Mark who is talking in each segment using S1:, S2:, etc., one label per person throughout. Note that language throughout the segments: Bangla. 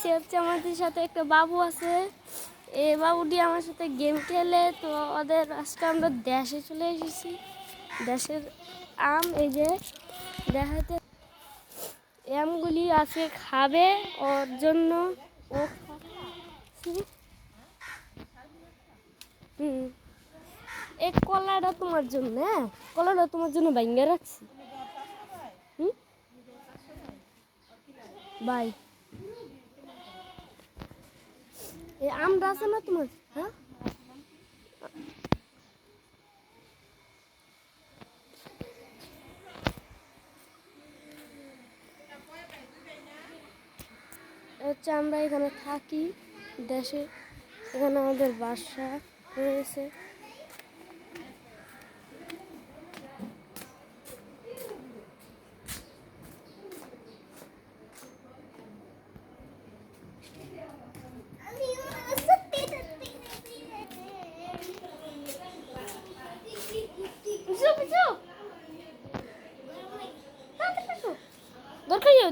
S1: এসে হচ্ছে আমাদের সাথে একটা বাবু আছে, এই বাবুটি আমার সাথে গেম খেলে। তো ওদের আজকে আমরা দেশে চলে এসেছি। দেশের আম এই যে দেখাতে, আমগুলি আজকে খাবে ওর জন্য। ও এই কলাটা তোমার জন্য, হ্যাঁ কলাটা তোমার জন্য ভাঙ্গা রাখছি। বাই। এই আমটা আছে না তোমার? হ্যাঁ হচ্ছে আমরা এখানে থাকি দেশে, এখানে আমাদের বাসা রয়েছে।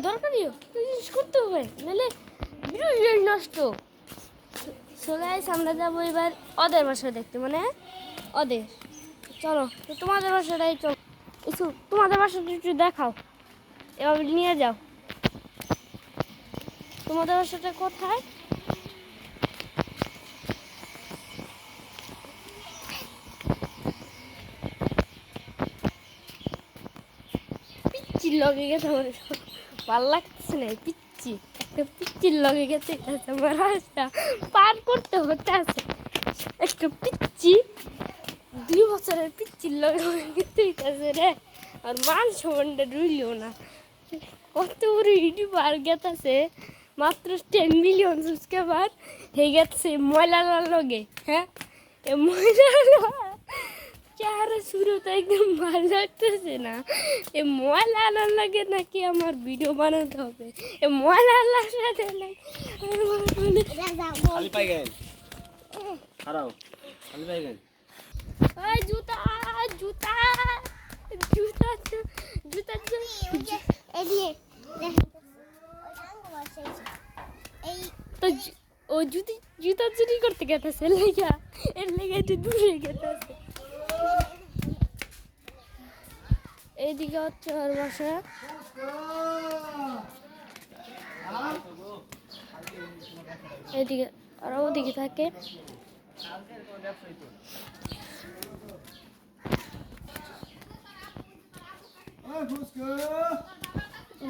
S1: দরকারিও জিনিস করতে হবে, নাহলে ভিডিও নষ্ট। চলে আসে আমরা যাবো এবার ওদের বাসা দেখতে, মানে ওদের। চলো তো তোমাদের বাসাটাই চলো, একটু তোমাদের বাসাটা একটু দেখাও, এবার নিয়ে যাও। তোমাদের বাসাটা কোথায়? পিচ্চির লগে গেছে আমার, ভাল লাগতেছে না। পিচ্চি একটা পিচ্চির লগে গেছে, আমার রাস্তা পার করতে হতে আছে। একটা পিচ্চি 2 বছরের পিচ্চির লগে গেছে রে, আর মান সম্মানটা রইল না। কত বড় ইউটিউবার গেছে, মাত্র 10 মিলিয়ন সাবস্ক্রাইবার হয়ে গেছে ময়লার লগে। হ্যাঁ এ ময়লা চেহারা শুরু তো একদম ভালো লাগতেছে না। এ ময়লা আনার লাগে নাকি আমার ভিডিও বানাতে হবে? এ ময়লা আনার সাথে জুতা জুতা জুতা জুতা ও জুতি জুতা চুরি করতে গেছে লেগা, এর লেগে দূরে গেছে। এইদিকে হচ্ছে ওর বাসা। এইদিকে আর ওদিকে থাকে।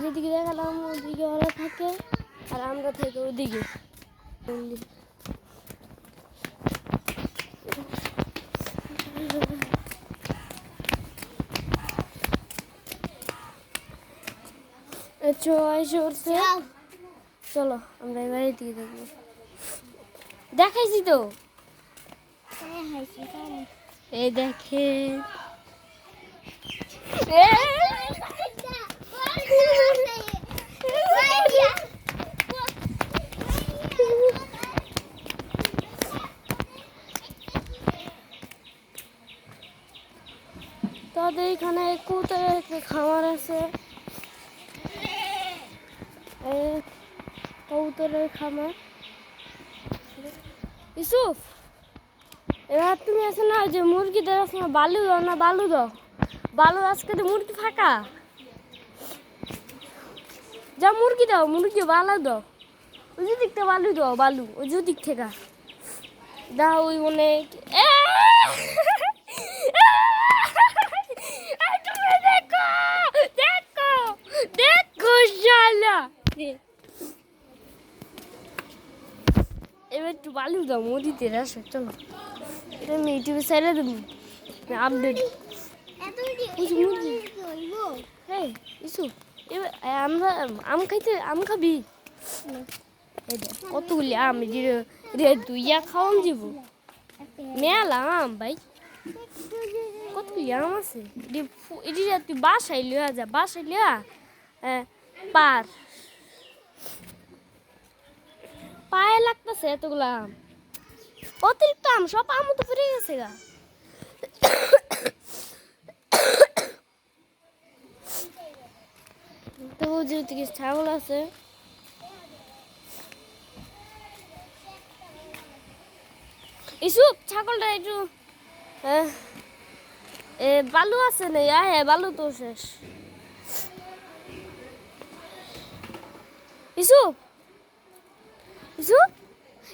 S1: যেদিকে দেখালাম ওদিকে ওরা থাকে, আর আমরা থাকি ওদিকে। চলো আমরা এবার এদিকে দেখবো। দেখাইছি তো, এই দেখে তাদের এখানে কবুতরের একটা খামার আছে, কবুতরের খামার। ইউসুফ এবার তুমি আছে না যে মুরগিদের আছে না, বালু দাও না, বালু দাও, বালু আজকে তো মুরগি ফাঁকা। যা মুরগি দাও, মুরগি বালু দাও, ওই যে দিকটা বালু দাও, বালু ওই যে দিক থেকে দাও। ওই অনেক দেখো দেখো দেখো শালা, এবার একটু বালু দাও মুরগিতে আসো। চলো আমি ইউটিউবে ছেড়ে দেবো আপডেট। হ্যাঁ ইসু এবার আমরা আম খাইতে, আম খাবি? এই দেখ কতগুলি আম রে, দুইয়া খাওয়াম যাব মেলা আম ভাই, কতগুলি আম আছে। এটি তুই বাসায় লিয়া যা, বাসায় লিয়া পার পায়ে লাগতেছে এতগুলো আম, অতিরিক্ত আম, সব আম তো পড়ে গেছে গা। তো যেহেতু ছাগল আছে, ইসুপ ছাগলটা একটু বালু আছে না হ্যাঁ বালু তো শেষ ইসুপ ইসুপ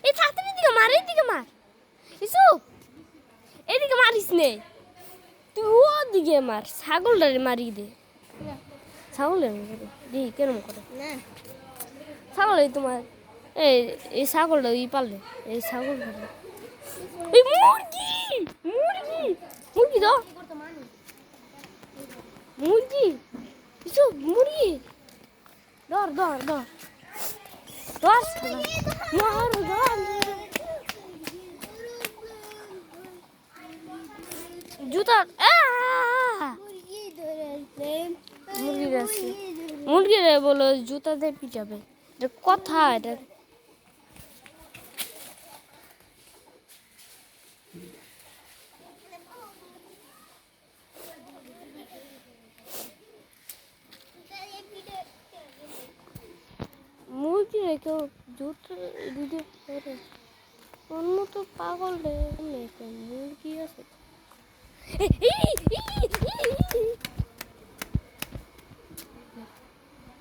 S1: এই ছাত্রের দিকে মার এইদিকে মার ইসুপ এইদিকে মারিস নে তুই ওদিকে মার ছাগলটারে মারি দে ছাগলের দি কেরম করে ছাগল এই তোমার এই ছাগলটা ই পারলে এই ছাগলটা এই মুরগি মুরগি মুরগি দাও মুরগি কিছু মুরগি ধর ধর ধর ধর ধর ধর জুতা মুরগি আছে মুরগি রে বলো জুতা দিয়ে পিটাবে এটা কথা এটা মুরগি রে কেউ জুতা দিতে পারে অন্য তো পাগল রে মুরগি আছে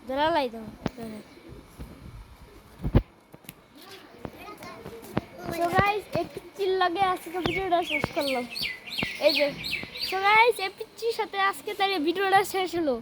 S1: ধরা লাই দাও সো গাইস এই পিচ্চির লগে আজকে ভিডিওটা শেষ করলাম এই যে সো গাইস এই পিচ্চির সাথে আজকে তার ভিডিওটা শেষ হলো